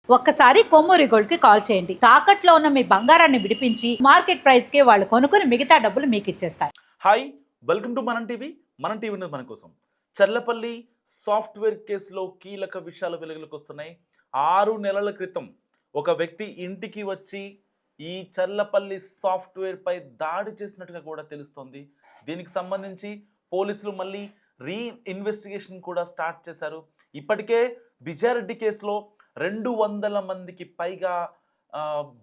ఒక్కసారి కొమ్మూరి గోల్డ్ కి కాల్ చేయండి. తాకట్లో ఉన్న మీ బంగారాన్ని విడిపించి మార్కెట్ ప్రైస్ కి వాళ్ళు కొనుక్కుని మిగతా డబ్బులు మీకు ఇచ్చేస్తారు. హాయ్, వెల్కమ్ టు మనం టీవీ. మన టీవీ మన కోసం. చర్లపల్లి సాఫ్ట్వేర్ కేసులో కీలక విషయాలు వెలుగులోకి వస్తున్నాయి. 6 నెలల క్రితం ఒక వ్యక్తి ఇంటికి వచ్చి ఈ చర్లపల్లి సాఫ్ట్వేర్ పై దాడి చేసినట్టుగా కూడా తెలుస్తోంది. దీనికి సంబంధించి పోలీసులు మళ్ళీ ఇన్వెస్టిగేషన్ కూడా స్టార్ట్ చేశారు. ఇప్పటికే విజయారెడ్డి కేసులో 200 మందికి పైగా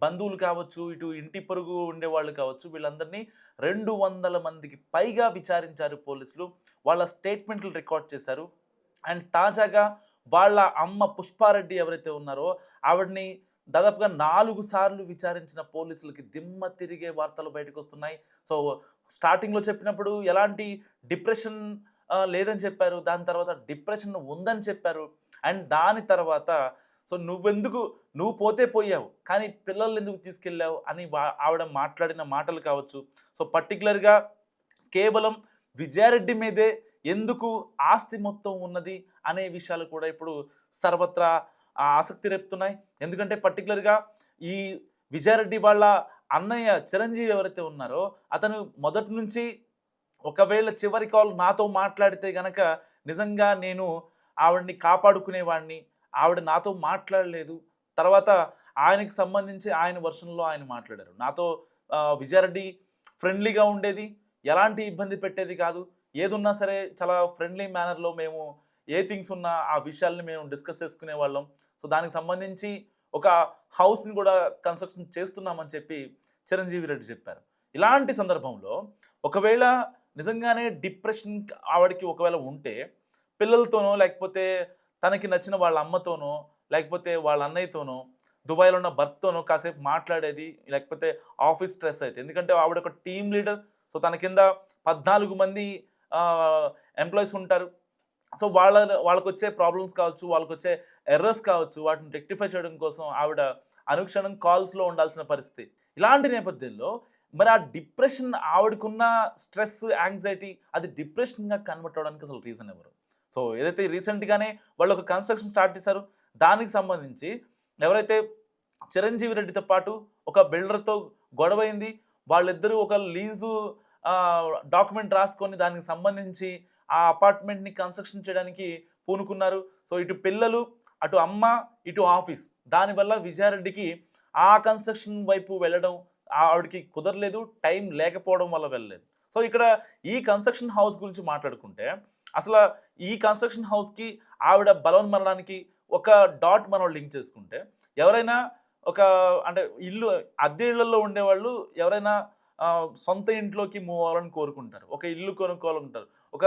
బంధువులు కావచ్చు, ఇటు ఇంటి పొరుగు ఉండేవాళ్ళు కావచ్చు, వీళ్ళందరినీ 200 మందికి పైగా విచారించారు పోలీసులు. వాళ్ళ స్టేట్మెంట్లు రికార్డ్ చేశారు. అండ్ తాజాగా వాళ్ళ అమ్మ పుష్పారెడ్డి ఎవరైతే ఉన్నారో ఆవిడని దాదాపుగా 4 సార్లు విచారించిన పోలీసులకి దిమ్మ తిరిగే వార్తలు బయటకు వస్తున్నాయి. సో స్టార్టింగ్లో చెప్పినప్పుడు ఎలాంటి డిప్రెషన్ లేదని చెప్పారు. దాని తర్వాత డిప్రెషన్ ఉందని చెప్పారు. అండ్ దాని తర్వాత సో నువ్వు పోతే పోయావు, కానీ పిల్లల్ని ఎందుకు తీసుకెళ్ళావు అని ఆవిడ మాట్లాడిన మాటలు కావచ్చు. సో పర్టికులర్గా కేవలం విజయారెడ్డి మీదే ఎందుకు ఆస్తి మొత్తం ఉన్నది అనే విషయాలు కూడా ఇప్పుడు సర్వత్రా ఆసక్తి రేపుతున్నాయి. ఎందుకంటే పర్టికులర్గా ఈ విజయారెడ్డి వాళ్ళ అన్నయ్య చిరంజీవి ఎవరైతే ఉన్నారో అతను మొదటి నుంచి ఒకవేళ చివరి కాల్ నాతో మాట్లాడితే గనక నిజంగా నేను ఆవిడని కాపాడుకునేవాడిని, ఆవిడ నాతో మాట్లాడలేదు. తర్వాత ఆయనకి సంబంధించి ఆయన వర్షన్లో ఆయన మాట్లాడారు. నాతో విజయారెడ్డి ఫ్రెండ్లీగా ఉండేది, ఎలాంటి ఇబ్బంది పెట్టేది కాదు. ఏదున్నా సరే చాలా ఫ్రెండ్లీ మేనర్లో మేము ఏ థింగ్స్ ఉన్నా ఆ విషయాల్ని మేము డిస్కస్ చేసుకునే వాళ్ళం. సో దానికి సంబంధించి ఒక హౌస్ని కూడా కన్స్ట్రక్షన్ చేస్తున్నామని చెప్పి చిరంజీవి రెడ్డి చెప్పారు. ఇలాంటి సందర్భంలో ఒకవేళ నిజంగానే డిప్రెషన్ ఆవిడకి ఒకవేళ ఉంటే పిల్లలతోనో, లేకపోతే తనకి నచ్చిన వాళ్ళ అమ్మతోనో, లేకపోతే వాళ్ళ అన్నయ్యతోనో, దుబాయ్లో ఉన్న భర్తతోనో కాసేపు మాట్లాడేది, లేకపోతే ఆఫీస్ స్ట్రెస్ అయితే. ఎందుకంటే ఆవిడ ఒక టీమ్ లీడర్. సో తన కింద 14 మంది ఎంప్లాయీస్ ఉంటారు. సో వాళ్ళకు వచ్చే ప్రాబ్లమ్స్ కావచ్చు, వాళ్ళకు వచ్చే ఎర్రర్స్ కావచ్చు, వాటిని రెక్టిఫై చేయడం కోసం ఆవిడ అనుక్షణం కాల్స్లో ఉండాల్సిన పరిస్థితి. ఇలాంటి నేపథ్యంలో మరి ఆ డిప్రెషన్, ఆవిడకున్న స్ట్రెస్, యాంగ్జైటీ అది డిప్రెషన్గా కన్వర్ట్ అవ్వడానికి అసలు రీజన్ ఎవరు? సో ఏదైతే రీసెంట్గానే వాళ్ళు ఒక కన్స్ట్రక్షన్ స్టార్ట్ చేశారు, దానికి సంబంధించి ఎవరైతే చిరంజీవి రెడ్డితో పాటు ఒక బిల్డర్తో గొడవైంది. వాళ్ళిద్దరూ ఒక లీజు డాక్యుమెంట్ రాసుకొని దానికి సంబంధించి ఆ అపార్ట్మెంట్ని కన్స్ట్రక్షన్ చేయడానికి పూనుకున్నారు. సో ఇటు పిల్లలు, అటు అమ్మ, ఇటు ఆఫీస్, దానివల్ల విజయారెడ్డికి ఆ కన్స్ట్రక్షన్ వైపు వెళ్ళడం ఆవిడకి కుదరలేదు, టైం లేకపోవడం వల్ల వెళ్ళలేదు. సో ఇక్కడ ఈ కన్స్ట్రక్షన్ హౌస్ గురించి మాట్లాడుకుంటే అసలు ఈ కన్స్ట్రక్షన్ హౌస్కి ఆవిడ బలవన్మరణానికి ఒక డాట్ మనం లింక్ చేసుకుంటే ఎవరైనా ఒక అంటే అద్దె ఇళ్లలో ఉండేవాళ్ళు ఎవరైనా సొంత ఇంట్లోకి మూవ్ అవ్వాలని కోరుకుంటారు, ఒక ఇల్లు కొనుక్కోవాలనుకుంటారు. ఒక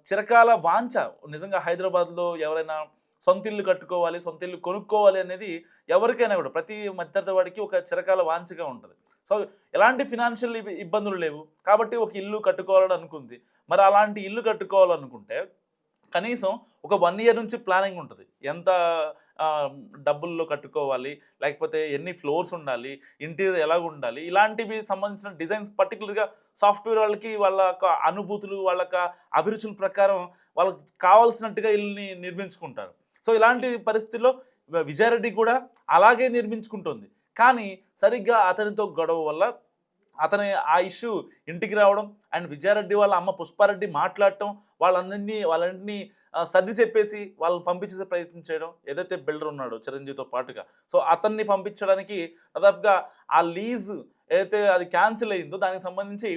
చిరకాల వాంఛ నిజంగా హైదరాబాద్లో ఎవరైనా సొంత ఇల్లు కట్టుకోవాలి, సొంత ఇల్లు కొనుక్కోవాలి అనేది ఎవరికైనా కూడా ప్రతి మధ్యతరగతి వాడికి ఒక చిరకాల వాంఛగా ఉంటుంది. సో ఎలాంటి ఫినాన్షియల్ ఇబ్బందులు లేవు కాబట్టి ఒక ఇల్లు కట్టుకోవాలని అనుకుంది. మరి అలాంటి ఇల్లు కట్టుకోవాలనుకుంటే కనీసం ఒక 1 ఇయర్ నుంచి ప్లానింగ్ ఉంటుంది. ఎంత డబ్బుల్లో కట్టుకోవాలి, లేకపోతే ఎన్ని ఫ్లోర్స్ ఉండాలి, ఇంటీరియర్ ఎలాగ ఉండాలి, ఇలాంటివి సంబంధించిన డిజైన్స్ పర్టికులర్గా సాఫ్ట్వేర్ వాళ్ళకి వాళ్ళ యొక్క అనుభూతులు, వాళ్ళ యొక్క అభిరుచుల ప్రకారం వాళ్ళకి కావాల్సినట్టుగా ఇల్లుని నిర్మించుకుంటారు. సో ఇలాంటి పరిస్థితుల్లో విజయారెడ్డి కూడా అలాగే నిర్మించుకుంటుంది. కానీ సరిగ్గా అతనితో గొడవ వల్ల అతని ఆ ఇష్యూ ఇంటికి రావడం, అండ్ విజయారెడ్డి వాళ్ళ అమ్మ పుష్పారెడ్డి మాట్లాడటం, వాళ్ళందరినీ సర్ది చెప్పేసి వాళ్ళని పంపించేసే ప్రయత్నం చేయడం. ఏదైతే బిల్డర్ ఉన్నాడో చిరంజీవితో పాటుగా, సో అతన్ని పంపించడానికి దాదాపుగా ఆ లీజ్ ఏదైతే అది క్యాన్సిల్ అయిందో దానికి సంబంధించి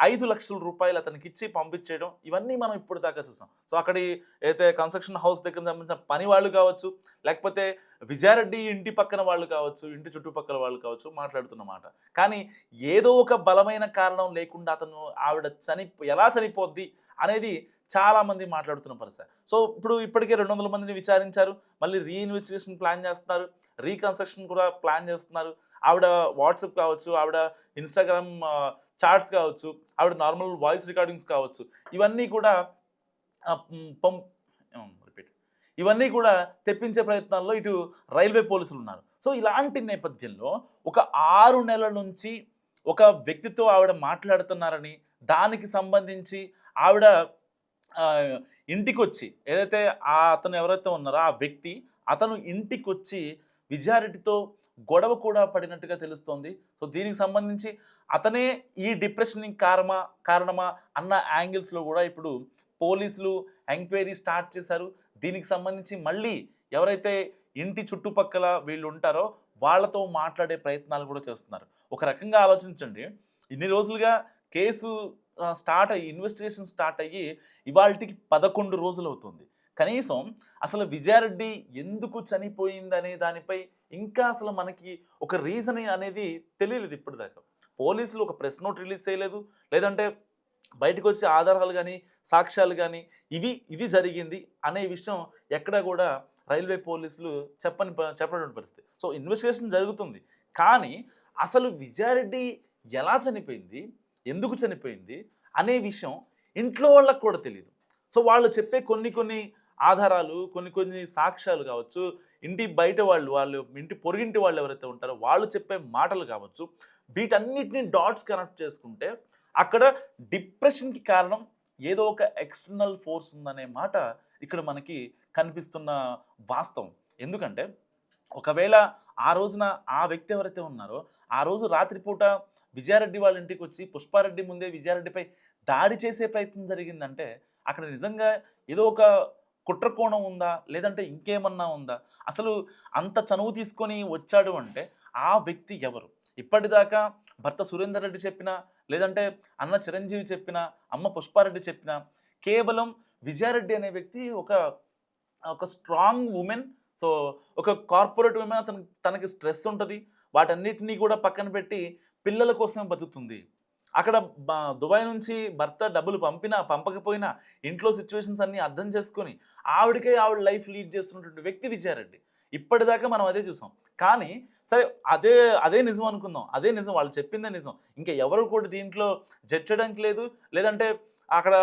5 లక్షల రూపాయలు అతనికి ఇచ్చి పంపించేయడం, ఇవన్నీ మనం ఇప్పుడు దాకా చూసాం. సో అక్కడి ఏదైతే కన్స్ట్రక్షన్ హౌస్ దగ్గర సంబంధించిన పని వాళ్ళు కావచ్చు, లేకపోతే విజయారెడ్డి ఇంటి పక్కన వాళ్ళు కావచ్చు, ఇంటి చుట్టుపక్కల వాళ్ళు కావచ్చు మాట్లాడుతున్నమాట. కానీ ఏదో ఒక బలమైన కారణం లేకుండా ఆవిడ ఎలా చనిపోద్ది అనేది చాలామంది మాట్లాడుతున్న పరిస్థితి. సో ఇప్పటికే 200 మందిని విచారించారు, మళ్ళీ రీఇన్వెస్టిగేషన్ ప్లాన్ చేస్తున్నారు, రీకన్స్ట్రక్షన్ కూడా ప్లాన్ చేస్తున్నారు. ఆవిడ వాట్సాప్ కావచ్చు, ఆవిడ ఇన్స్టాగ్రామ్ చాట్స్ కావచ్చు, ఆవిడ నార్మల్ వాయిస్ రికార్డింగ్స్ కావచ్చు, ఇవన్నీ కూడా రిపీట్ ఇవన్నీ కూడా తెప్పించే ప్రయత్నాల్లో ఇటు రైల్వే పోలీసులు ఉన్నారు. సో ఇలాంటి నేపథ్యంలో ఒక 6 నెలల నుంచి ఒక వ్యక్తితో ఆవిడ మాట్లాడుతున్నారని, దానికి సంబంధించి ఆవిడ ఇంటికొచ్చి ఏదైతే అతను ఎవరైతే ఉన్నారో ఆ వ్యక్తి అతను ఇంటికొచ్చి విజయారెడ్డితో గొడవ కూడా పడినట్టుగా తెలుస్తోంది. సో దీనికి సంబంధించి అతనే ఈ డిప్రెషన్‌కి కారణమా అన్న యాంగిల్స్‌లో కూడా ఇప్పుడు పోలీసులు ఎంక్వైరీ స్టార్ట్ చేశారు. దీనికి సంబంధించి మళ్ళీ ఎవరైతే ఇంటి చుట్టుపక్కల వీళ్ళు ఉంటారో వాళ్ళతో మాట్లాడే ప్రయత్నాలు కూడా చేస్తున్నారు. ఒక రకంగా ఆలోచించండి. ఇన్ని రోజులుగా కేసు ఇన్వెస్టిగేషన్ స్టార్ట్ అయ్యి ఇవాల్టికి 11 రోజులవుతుంది. కనీసం అసలు విజయారెడ్డి ఎందుకు చనిపోయిందనే దానిపై ఇంకా అసలు మనకి ఒక రీజన్ అనేది తెలియలేదు ఇప్పటిదాకా. పోలీసులు ఒక ప్రెస్ నోట్ రిలీజ్ చేయలేదు. లేదంటే బయటకు వచ్చే ఆధారాలు గానీ, సాక్ష్యాలు గానీ ఇది జరిగింది అనే విషయం ఎక్కడా కూడా రైల్వే పోలీసులు చెప్పనటువంటి పరిస్థితి. సో ఇన్వెస్టిగేషన్ జరుగుతుంది. కానీ అసలు విజయారెడ్డి ఎలా చనిపోయింది? ఎందుకు చనిపోయింది? అనే విషయం ఇంట్లో వాళ్ళకి కూడా తెలీదు. సో వాళ్ళు చెప్పే కొన్ని ఆధారాలు, కొన్ని సాక్ష్యాలు కావచ్చు, ఇంటి బయట వాళ్ళు ఇంటి పొరుగింటి వాళ్ళు ఎవరైతే ఉంటారో వాళ్ళు చెప్పే మాటలు కావచ్చు, వీటన్నిటిని డాట్స్ కనెక్ట్ చేసుకుంటే అక్కడ డిప్రెషన్‌కి కారణం ఏదో ఒక ఎక్స్‌టర్నల్ ఫోర్స్ ఉందనే మాట ఇక్కడ మనకి కనిపిస్తున్న వాస్తవం. ఎందుకంటే ఒకవేళ ఆ రోజున ఆ వ్యక్తి ఎవరైతే ఉన్నారో, ఆ రోజు రాత్రిపూట విజయారెడ్డి వాళ్ళ ఇంటికొచ్చి పుష్పారెడ్డి ముందే విజయారెడ్డిపై దాడి చేసే ప్రయత్నం జరిగిందంటే అక్కడ నిజంగా ఏదో ఒక కుట్ర కోణం ఉందా? లేదంటే ఇంకేమన్నా ఉందా? అసలు అంత చనువు తీసుకొని వచ్చాడు అంటే ఆ వ్యక్తి ఎవరు? ఇప్పటిదాకా భర్త సురేందర్ రెడ్డి చెప్పినా, లేదంటే అన్న చిరంజీవి చెప్పినా, అమ్మ పుష్పారెడ్డి చెప్పినా, కేవలం విజయారెడ్డి అనే వ్యక్తి ఒక స్ట్రాంగ్ వుమెన్. సో ఒక కార్పొరేట్ వుమెన్. తనకి స్ట్రెస్ ఉంటది. వాటన్నిటిని కూడా పక్కన పెట్టి పిల్లల కోసమే బతుకుతుంది. అక్కడ దుబాయ్ నుంచి భర్త డబ్బులు పంపినా, పంపకపోయినా ఇంట్లో సిచ్యువేషన్స్ అన్నీ అర్థం చేసుకొని ఆవిడ లైఫ్ లీడ్ చేస్తున్నటువంటి వ్యక్తి విజయారెడ్డి. ఇప్పటిదాకా మనం అదే చూసాం. కానీ సరే అదే నిజం అనుకుందాం. అదే నిజం. వాళ్ళు చెప్పిందే నిజం. ఇంకా ఎవరు కూడా దీంట్లో జడ్జ్ చేయడానికి లేదు. లేదంటే అక్కడ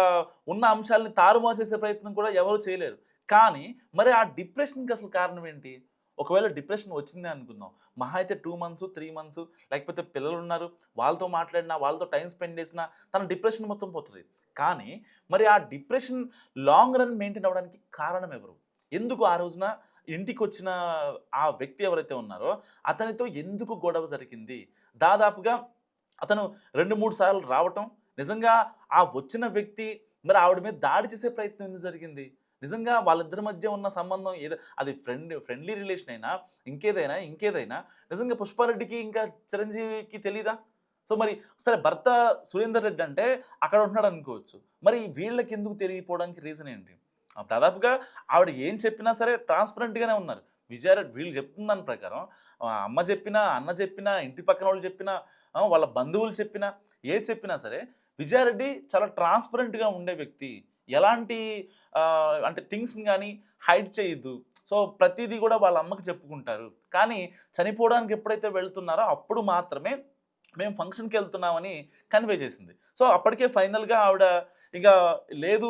ఉన్న అంశాలని తారుమారు చేసే ప్రయత్నం కూడా ఎవరు చేయలేరు. కానీ మరి ఆ డిప్రెషన్‌కి అసలు కారణం ఏంటి? ఒకవేళ డిప్రెషన్ వచ్చిందే అనుకుందాం. మహా అయితే 2 మంత్స్, 3 మంత్స్, లేకపోతే పిల్లలున్నారు. వాళ్ళతో మాట్లాడినా, వాళ్ళతో టైం స్పెండ్ చేసినా తన డిప్రెషన్ మొత్తం పోతది. కానీ మరి ఆ డిప్రెషన్ లాంగ్ రన్ మెయింటైన్ అవ్వడానికి కారణం ఎవరు? ఎందుకు ఆ రోజున ఇంటికొచ్చిన ఆ వ్యక్తి ఎవరైతే ఉన్నారో అతనితో ఎందుకు గొడవ జరిగింది? దాదాపుగా అతను 2, 3 సార్లు రావటం, నిజంగా ఆ వచ్చిన వ్యక్తి మరి ఆవిడ మీద దాడి చేసే ప్రయత్నం ఎందుకు జరిగింది? నిజంగా వాళ్ళిద్దరి మధ్య ఉన్న సంబంధం ఏదో అది ఫ్రెండ్లీ రిలేషన్ అయినా, ఇంకేదైనా నిజంగా పుష్పారెడ్డికి ఇంకా చిరంజీవికి తెలీదా? సో మరి సరే భర్త సురేందర్ రెడ్డి అంటే అక్కడ ఉంటున్నాడు అనుకోవచ్చు. మరి వీళ్ళకి ఎందుకు తెలియకపోవడానికి రీజన్ ఏంటి? దాదాపుగా ఆవిడ ఏం చెప్పినా సరే ట్రాన్స్‌పరెంట్‌గానే ఉన్నారు. విజయారెడ్డి వీళ్ళు చెప్తున్న దాని ప్రకారం అమ్మ చెప్పినా, అన్న చెప్పినా, ఇంటి పక్కనోళ్ళు చెప్పినా, వాళ్ళ బంధువులు చెప్పినా, ఏది చెప్పినా సరే విజయారెడ్డి చాలా ట్రాన్స్‌పరెంట్‌గా ఉండే వ్యక్తి. ఎలాంటి అంటే థింగ్స్‌ని గాని హైడ్ చేయదు. సో ప్రతీదీ కూడా వాళ్ళ అమ్మకి చెప్పుకుంటారు. కానీ చనిపోవడానికి ఎప్పుడైతే వెళ్తున్నారో అప్పుడు మాత్రమే మేము ఫంక్షన్‌కెళ్తున్నామని కన్వే చేసింది. సో అప్పటికే ఫైనల్‌గా ఆవిడ ఇక లేదు,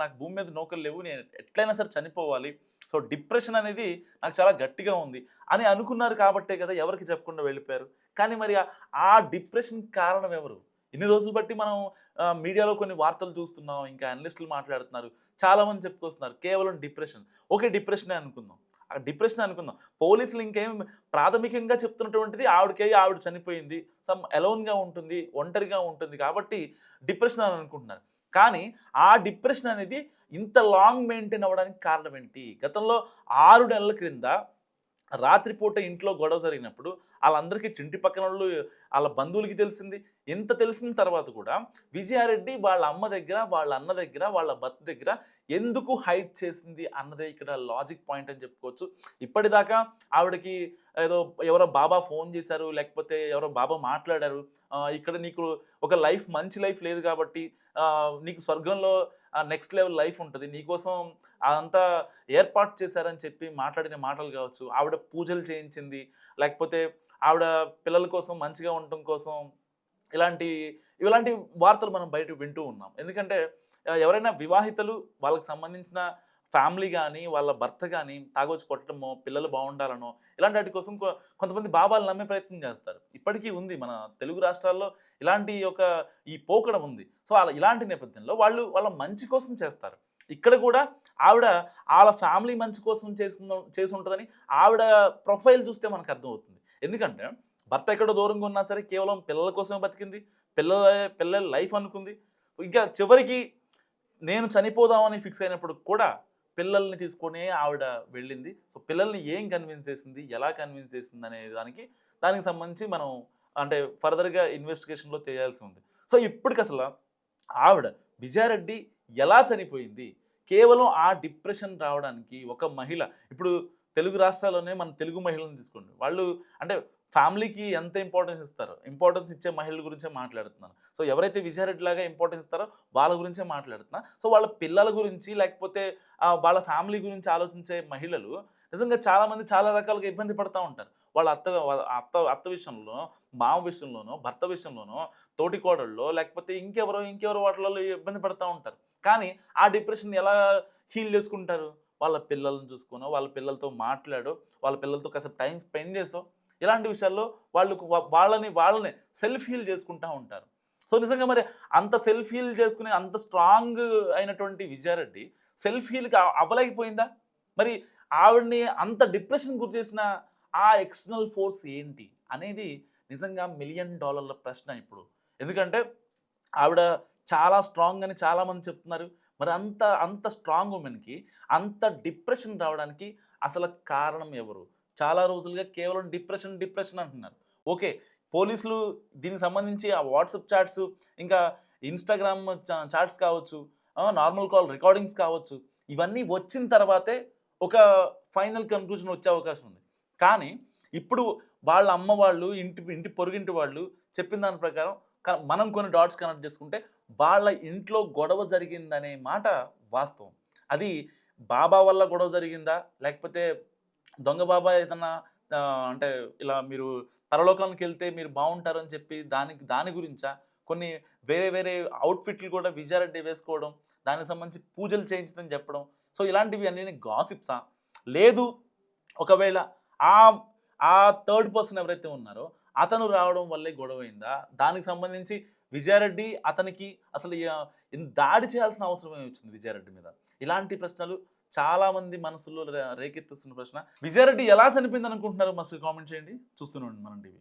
నాకు భూమి మీద నూకలు లేవు. నేను ఎట్లైనా సరే చనిపోవాలి. సో డిప్రెషన్ అనేది నాకు చాలా గట్టిగా ఉంది అని అనుకున్నారు కాబట్టే కదా ఎవరికీ చెప్పకుండా వెళ్ళిపోయారు. కానీ మరి ఆ డిప్రెషన్‌కి కారణం ఎవరు? ఇన్ని రోజులు బట్టి మనం మీడియాలో కొన్ని వార్తలు చూస్తున్నాం. ఇంకా అనలిస్టులు మాట్లాడుతున్నారు. చాలామంది చెప్పుకొస్తున్నారు కేవలం డిప్రెషన్. ఓకే, డిప్రెషనే అనుకుందాం. ఆ డిప్రెషన్ అనుకుందాం. పోలీసులు ఇంకేం ప్రాథమికంగా చెప్తున్నటువంటిది ఆవిడ చనిపోయింది. సమ్ అలోన్‌గా ఉంటుంది, ఒంటరిగా ఉంటుంది కాబట్టి డిప్రెషన్ అని అనుకుంటున్నారు. కానీ ఆ డిప్రెషన్ అనేది ఇంత లాంగ్ మెయింటైన్ అవ్వడానికి కారణం ఏంటి? గతంలో 6 నెలల క్రింద రాత్రిపూట ఇంట్లో గొడవ జరిగినప్పుడు ఆళ్ళందరికీ ఇంటి పక్కనోళ్ళు, ఆళ్ళ బంధువులకి తెలిసింది. ఇంత తెలిసిన తర్వాత కూడా విజయారెడ్డి వాళ్ళ అమ్మ దగ్గర, వాళ్ళ అన్న దగ్గర, వాళ్ళ భర్త దగ్గర ఎందుకు హైడ్ చేసింది అన్నదే ఇక్కడ లాజిక్ పాయింట్ అని చెప్పుకోవచ్చు. ఇప్పటిదాకా ఆవిడకి ఏదో ఎవరో బాబా ఫోన్ చేశారు, లేకపోతే ఎవరో బాబా మాట్లాడారు. ఇక్కడ నీకు ఒక మంచి లైఫ్ లేదు కాబట్టి నీకు స్వర్గంలో నెక్స్ట్ లెవెల్ లైఫ్ ఉంటది. నీకోసం అదంతా ఏర్పాటు చేశారని చెప్పి మాట్లాడిన మాటలు కావచ్చు. ఆవిడ పూజలు చేయించింది. లేకపోతే ఆవిడ పిల్లల కోసం మంచిగా ఉండటం కోసం ఇలాంటి వార్తలు మనం బయట వింటూ ఉన్నాం. ఎందుకంటే ఎవరైనా వివాహితలు వాళ్ళకి సంబంధించిన ఫ్యామిలీ గానీ, వాళ్ళ భర్త గానీ తాగొచ్చి కొట్టడమో, పిల్లలు బాగుండాలనో ఇలాంటి వాటి కోసం కొంతమంది బాబాలు నమ్మే ప్రయత్నం చేస్తారు. ఇప్పటికీ ఉంది మన తెలుగు రాష్ట్రాల్లో ఈ పోకడ ఉంది. సో ఇలాంటి నేపథ్యంలో వాళ్ళు వాళ్ళ మంచి కోసం చేస్తారు. ఇక్కడ కూడా ఆవిడ వాళ్ళ ఫ్యామిలీ మంచి కోసం చేసి ఉంటుందని ఆవిడ ప్రొఫైల్ చూస్తే మనకు అర్థమవుతుంది. ఎందుకంటే భర్త ఎక్కడో దూరంగా ఉన్నా సరే కేవలం పిల్లల కోసమే బతికింది, పిల్లల లైఫ్ అనుకుంది. ఇంకా చివరికి నేను చనిపోదామని ఫిక్స్ అయినప్పుడు కూడా పిల్లల్ని తీసుకొని ఆవిడ వెళ్ళింది. సో పిల్లల్ని ఏం కన్విన్స్ చేసింది, ఎలా కన్విన్స్ చేసింది అనే దానికి సంబంధించి మనం అంటే ఫర్దర్గా ఇన్వెస్టిగేషన్లో తెలియాల్సి ఉంది. సో ఇప్పటికి అసలు ఆవిడ విజయారెడ్డి ఎలా చనిపోయింది, కేవలం ఆ డిప్రెషన్ రావడానికి ఒక మహిళ, ఇప్పుడు తెలుగు రాష్ట్రాల్లోనే మన తెలుగు మహిళలను తీసుకోండి, వాళ్ళు అంటే ఫ్యామిలీకి ఎంత ఇంపార్టెన్స్ ఇచ్చే మహిళల గురించే మాట్లాడుతున్నాను. సో ఎవరైతే విజయారెడ్డి లాగా ఇంపార్టెన్స్ ఇస్తారో వాళ్ళ గురించే మాట్లాడుతున్నా. సో వాళ్ళ పిల్లల గురించి లేకపోతే వాళ్ళ ఫ్యామిలీ గురించి ఆలోచించే మహిళలు నిజంగా చాలామంది చాలా రకాలుగా ఇబ్బంది పడుతూ ఉంటారు. వాళ్ళ అత్త విషయంలో, మామ విషయంలోనో, భర్త విషయంలోనో, తోటి కోడళ్ళలో లేకపోతే ఇంకెవరో వాటిలలో ఇబ్బంది పడుతూ ఉంటారు. కానీ ఆ డిప్రెషన్ ఎలా హీల్ చేసుకుంటారు? వాళ్ళ పిల్లల్ని చూసుకోనో, వాళ్ళ పిల్లలతో మాట్లాడో, వాళ్ళ పిల్లలతో కాసేపు టైం స్పెండ్ చేసో, ఇలాంటి విషయాల్లో వాళ్ళని సెల్ఫ్ హీల్ చేసుకుంటూ ఉంటారు. సో నిజంగా మరి అంత సెల్ఫ్ హీల్ చేసుకుని అంత స్ట్రాంగ్ అయినటువంటి విజయారెడ్డి సెల్ఫ్ హీల్కి అవ్వలేకపోయిందా? మరి ఆవిడని అంత డిప్రెషన్ గురి చేసిన ఆ ఎక్స్టర్నల్ ఫోర్స్ ఏంటి అనేది నిజంగా $1 మిలియన్ ప్రశ్న ఇప్పుడు. ఎందుకంటే ఆవిడ చాలా స్ట్రాంగ్ అని చాలామంది చెప్తున్నారు. మరి అంత స్ట్రాంగ్ ఉమెన్కి అంత డిప్రెషన్ రావడానికి అసలు కారణం ఎవరు? చాలా రోజులుగా కేవలం డిప్రెషన్ అంటున్నారు. ఓకే, పోలీసులు దీనికి సంబంధించి ఆ వాట్సాప్ చాట్స్, ఇంకా ఇన్స్టాగ్రామ్ చాట్స్ కావచ్చు, నార్మల్ కాల్ రికార్డింగ్స్ కావచ్చు, ఇవన్నీ వచ్చిన తర్వాతే ఒక ఫైనల్ కన్క్లూజన్ వచ్చే అవకాశం ఉంది. కానీ ఇప్పుడు వాళ్ళ అమ్మ వాళ్ళు, ఇంటి పొరుగింటి వాళ్ళు చెప్పిన దాని ప్రకారం మనం కొన్ని డాట్స్ కనెక్ట్ చేసుకుంటే వాళ్ళ ఇంట్లో గొడవ జరిగిందనే మాట వాస్తవం. అది బాబా వల్ల గొడవ జరిగిందా, లేకపోతే దొంగ బాబా ఏదన్నా అంటే ఇలా మీరు పరలోకానికి వెళ్తే మీరు బాగుంటారని చెప్పి దాని గురించా, కొన్ని వేరే అవుట్ఫిట్లు కూడా విజయారెడ్డి వేసుకోవడం, దానికి సంబంధించి పూజలు చేయించదని చెప్పడం, సో ఇలాంటివి అన్నీ గాసిప్సా? లేదు ఒకవేళ ఆ థర్డ్ పర్సన్ ఎవరైతే ఉన్నారో అతను రావడం వల్లే గొడవైందా, దానికి సంబంధించి విజయారెడ్డి అతనికి అసలు దాడి చేయాల్సిన అవసరం ఏమి వచ్చింది విజయారెడ్డి మీద? ఇలాంటి ప్రశ్నలు చాలామంది మనసులో రేకెత్తిస్తున్న ప్రశ్న. విజయారెడ్డి ఎలా చనిపోయింది అనుకుంటున్నారు? మస్తు కామెంట్ చేయండి. చూస్తూనే ఉండండి మనం టీవీ.